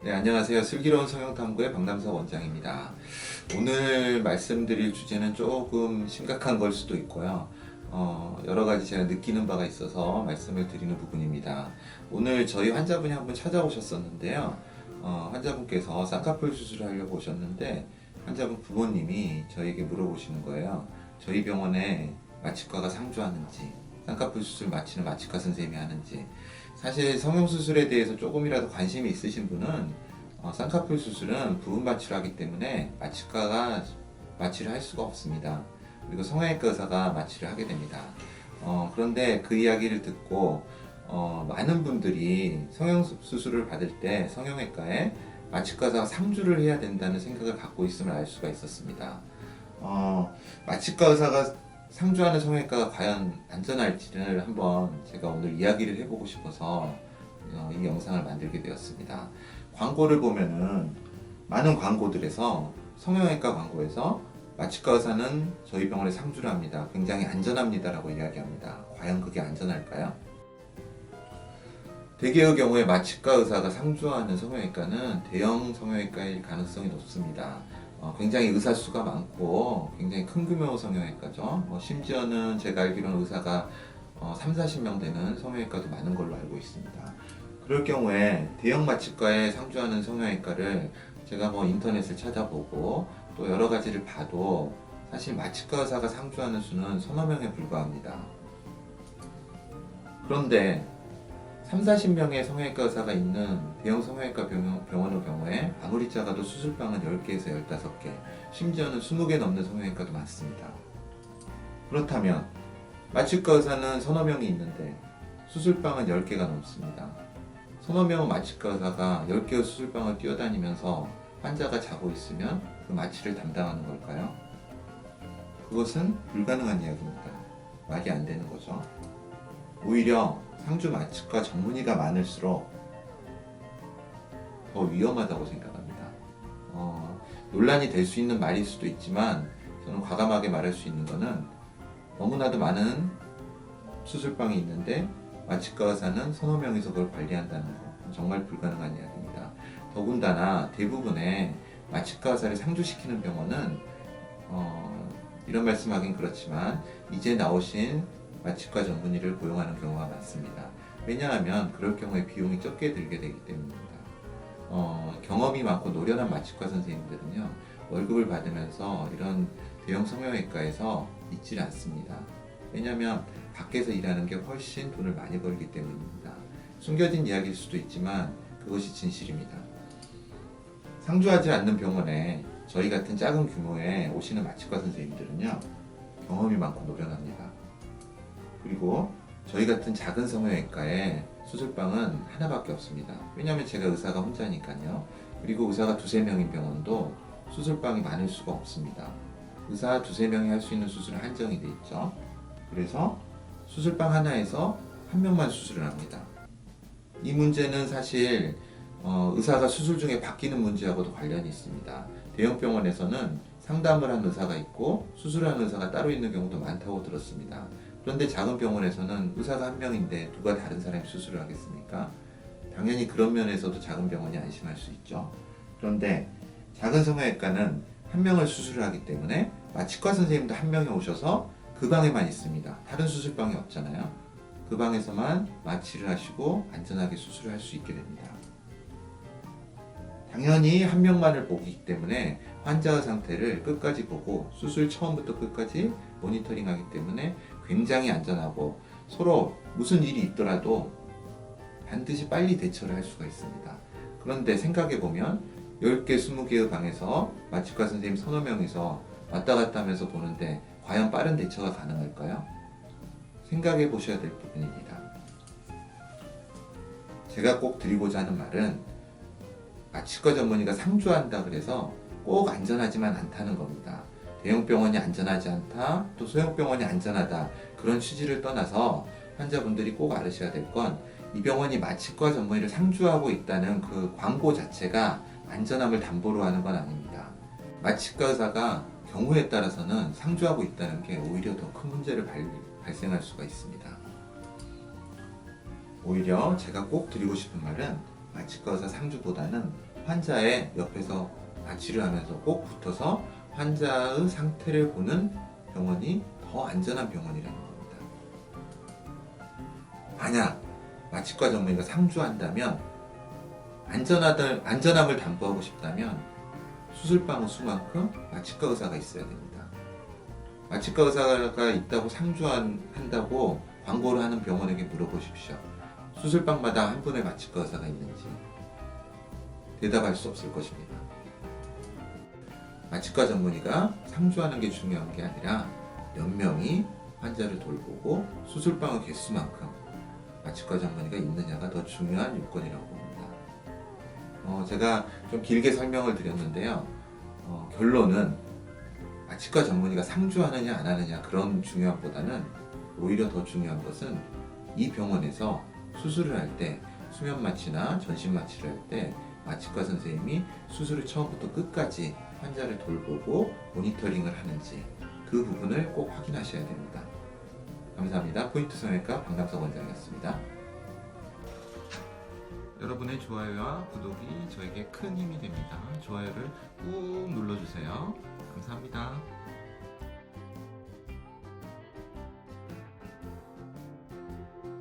네, 안녕하세요. 슬기로운 성형탐구의 박남석 원장입니다. 오늘 말씀드릴 주제는 조금 심각한 걸 수도 있고요. 여러 가지 제가 느끼는 바가 있어서 말씀을 드리는 부분입니다. 오늘 저희 환자분이 한분 찾아오셨었는데요. 환자분께서 쌍꺼풀 수술을 하려고 오셨는데 환자분 부모님이 저에게 물어보시는 거예요. 저희 병원에 마취과가 상주하는지, 쌍꺼풀 수술 마취는 마취과 선생님이 하는지. 사실 성형수술에 대해서 조금이라도 관심이 있으신 분은 쌍꺼풀 수술은 부분 마취를 하기 때문에 마취과가 마취를 할 수가 없습니다. 그리고 성형외과 의사가 마취를 하게 됩니다. 그런데 그 이야기를 듣고 많은 분들이 성형수술을 받을 때 성형외과에 마취과 의사가 상주를 해야 된다는 생각을 갖고 있음을 알 수가 있었습니다. 마취과 의사가 상주하는 성형외과가 과연 안전할지를 한번 제가 오늘 이야기를 해보고 싶어서 이 영상을 만들게 되었습니다. 광고를 보면은 많은 광고들에서 성형외과 광고에서 마취과 의사는 저희 병원에 상주를 합니다. 굉장히 안전합니다라고 이야기합니다. 과연 그게 안전할까요? 대개의 경우에 마취과 의사가 상주하는 성형외과는 대형 성형외과일 가능성이 높습니다. 굉장히 의사 수가 많고 굉장히 큰 규모 성형외과죠. 심지어는 제가 알기로는 의사가 3, 40명 되는 성형외과도 많은 걸로 알고 있습니다. 그럴 경우에 대형 마취과에 상주하는 성형외과를 제가 인터넷을 찾아보고 또 여러 가지를 봐도 사실 마취과 의사가 상주하는 수는 서너 명에 불과합니다. 그런데 3, 40명의 성형외과 의사가 있는 대형 성형외과 병원의 경우에 아무리 작아도 수술방은 10개에서 15개, 심지어는 20개 넘는 성형외과도 많습니다. 그렇다면 마취과 의사는 서너 명이 있는데 수술방은 10개가 넘습니다. 서너 명의 마취과 의사가 10개의 수술방을 뛰어다니면서 환자가 자고 있으면 그 마취를 담당하는 걸까요? 그것은 불가능한 이야기입니다. 말이 안 되는 거죠. 오히려 상주 마취과 전문의가 많을수록 더 위험하다고 생각합니다. 논란이 될 수 있는 말일 수도 있지만 저는 과감하게 말할 수 있는 것은 너무나도 많은 수술방이 있는데 마취과 의사는 서너 명이서 그걸 관리한다는 거 정말 불가능한 이야기입니다. 더군다나 대부분의 마취과 의사를 상주시키는 병원은 이런 말씀하긴 그렇지만 이제 나오신 마취과 전문의를 고용하는 경우가 많습니다. 왜냐하면 그럴 경우에 비용이 적게 들게 되기 때문입니다. 경험이 많고 노련한 마취과 선생님들은요 월급을 받으면서 이런 대형 성형외과에서 있질 않습니다. 왜냐하면 밖에서 일하는 게 훨씬 돈을 많이 벌기 때문입니다. 숨겨진 이야기일 수도 있지만 그것이 진실입니다. 상주하지 않는 병원에 저희 같은 작은 규모의 오시는 마취과 선생님들은요 경험이 많고 노련합니다. 그리고 저희 같은 작은 성형외과에 수술방은 하나밖에 없습니다. 왜냐하면 제가 의사가 혼자니까요. 그리고 의사가 두세 명인 병원도 수술방이 많을 수가 없습니다. 의사 두세 명이 할 수 있는 수술은 한정이 돼 있죠. 그래서 수술방 하나에서 한 명만 수술을 합니다. 이 문제는 사실 의사가 수술 중에 바뀌는 문제하고도 관련이 있습니다. 대형 병원에서는 상담을 한 의사가 있고 수술하는 의사가 따로 있는 경우도 많다고 들었습니다. 그런데 작은 병원에서는 의사가 한 명인데 누가 다른 사람이 수술을 하겠습니까? 당연히 그런 면에서도 작은 병원이 안심할 수 있죠. 그런데 작은 성형외과는 한 명을 수술을 하기 때문에 마취과 선생님도 한 명이 오셔서 그 방에만 있습니다. 다른 수술방이 없잖아요. 그 방에서만 마취를 하시고 안전하게 수술을 할 수 있게 됩니다. 당연히 한 명만을 보기 때문에 환자의 상태를 끝까지 보고 수술 처음부터 끝까지 모니터링하기 때문에 굉장히 안전하고 서로 무슨 일이 있더라도 반드시 빨리 대처를 할 수가 있습니다. 그런데 생각해보면 10개, 20개의 방에서 마취과 선생님 서너 명이서 왔다 갔다 하면서 보는데 과연 빠른 대처가 가능할까요? 생각해 보셔야 될 부분입니다. 제가 꼭 드리고자 하는 말은 마취과 전문의가 상주한다 그래서 꼭 안전하지만 않다는 겁니다. 대형 병원이 안전하지 않다, 또 소형 병원이 안전하다 그런 취지를 떠나서 환자분들이 꼭 알으셔야 될 건 이 병원이 마취과 전문의를 상주하고 있다는 그 광고 자체가 안전함을 담보로 하는 건 아닙니다. 마취과 의사가 경우에 따라서는 상주하고 있다는 게 오히려 더 큰 문제를 발생할 수가 있습니다. 오히려 제가 꼭 드리고 싶은 말은 마취과 의사 상주보다는 환자의 옆에서 마취를 하면서 꼭 붙어서 환자의 상태를 보는 병원이 더 안전한 병원이라는 겁니다. 만약 마취과 전문의가 상주한다면 안전함을 담보하고 싶다면 수술방의 수만큼 마취과 의사가 있어야 됩니다. 마취과 의사가 있다고 상주한다고 광고를 하는 병원에게 물어보십시오. 수술방마다 한 분의 마취과 의사가 있는지 대답할 수 없을 것입니다. 마취과 전문의가 상주하는 게 중요한 게 아니라 몇 명이 환자를 돌보고 수술방의 개수만큼 마취과 전문의가 있느냐가 더 중요한 요건이라고 봅니다. 제가 좀 길게 설명을 드렸는데요. 결론은 마취과 전문의가 상주하느냐 안 하느냐 그런 중요함보다는 오히려 더 중요한 것은 이 병원에서 수술을 할 때 수면 마취나 전신 마취를 할 때 마취과 선생님이 수술을 처음부터 끝까지 환자를 돌보고 모니터링을 하는지 그 부분을 꼭 확인하셔야 됩니다. 감사합니다. 포인트 성형외과 박남석 원장이었습니다. 여러분의 좋아요와 구독이 저에게 큰 힘이 됩니다. 좋아요를 꾹 눌러주세요.